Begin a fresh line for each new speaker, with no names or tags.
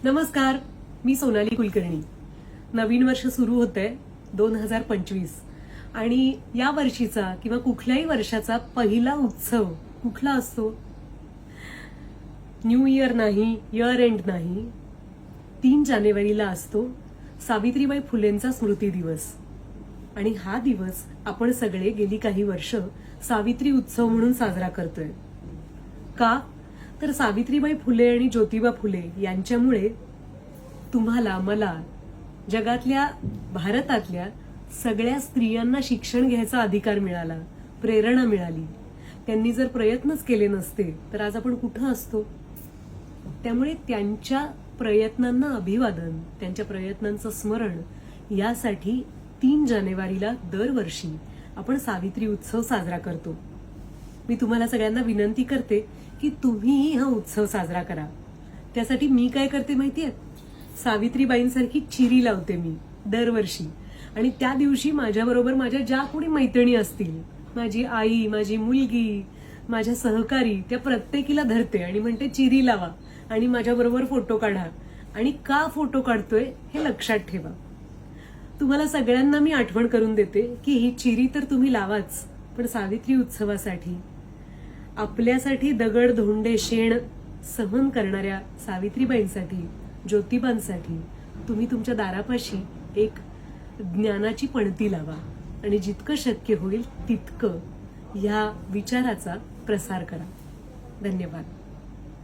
नमस्कार, मी सोनाली कुलकर्णी. नवीन वर्ष सुरू होतंय 2025 आणि या वर्षीचा किंवा कुठल्याही वर्षाचा पहिला उत्सव कुठला असतो? न्यू इयर नाही, इयर एंड नाही, 3 जानेवारीला असतो सावित्रीबाई फुलेंचा स्मृती दिवस. आणि हा दिवस आपण सगळे गेली काही वर्ष सावित्री उत्सव म्हणून साजरा करतोय. का? तर सावित्रीबाई फुले आणि ज्योतिबा फुले यांच्यामुळे तुम्हाला, मला, जगातल्या, भारतातल्या सगळ्या स्त्रियांना शिक्षण घ्यायचा अधिकार मिळाला, प्रेरणा मिळाली. त्यांनी जर प्रयत्नच केले नसते तर आज आपण कुठं असतो? त्यामुळे त्यांच्या प्रयत्नांना अभिवादन, त्यांच्या प्रयत्नांचं स्मरण यासाठी 3 जानेवारीला दरवर्षी आपण सावित्री उत्सव साजरा करतो. मी तुम्हाला सगळ्यांना विनंती करते की तुम्हीही हा उत्सव साजरा करा. त्यासाठी मी काय करते माहितीये? सावित्रीबाईंसारखी चिरी लावते मी दरवर्षी. आणि त्या दिवशी माझ्याबरोबर माझ्या ज्या कोणी मैत्रिणी असतील, माझी आई, माझी मुलगी, माझ्या सहकारी, त्या प्रत्येकीला धरते आणि म्हणते चिरी लावा आणि माझ्याबरोबर फोटो काढा. आणि का फोटो काढतोय हे लक्षात ठेवा. तुम्हाला सगळ्यांना मी आठवण करून देते की ही चिरी तर तुम्ही लावाच, पण सावित्री उत्सवासाठी आपल्यासाठी दगड, धोंडे, शेण सहन करणाऱ्या सावित्रीबाईंसाठी, ज्योतिबांसाठी तुम्ही तुमच्या दारापाशी एक ज्ञानाची पणती लावा आणि जितकं शक्य होईल तितकं या विचाराचा प्रसार करा. धन्यवाद.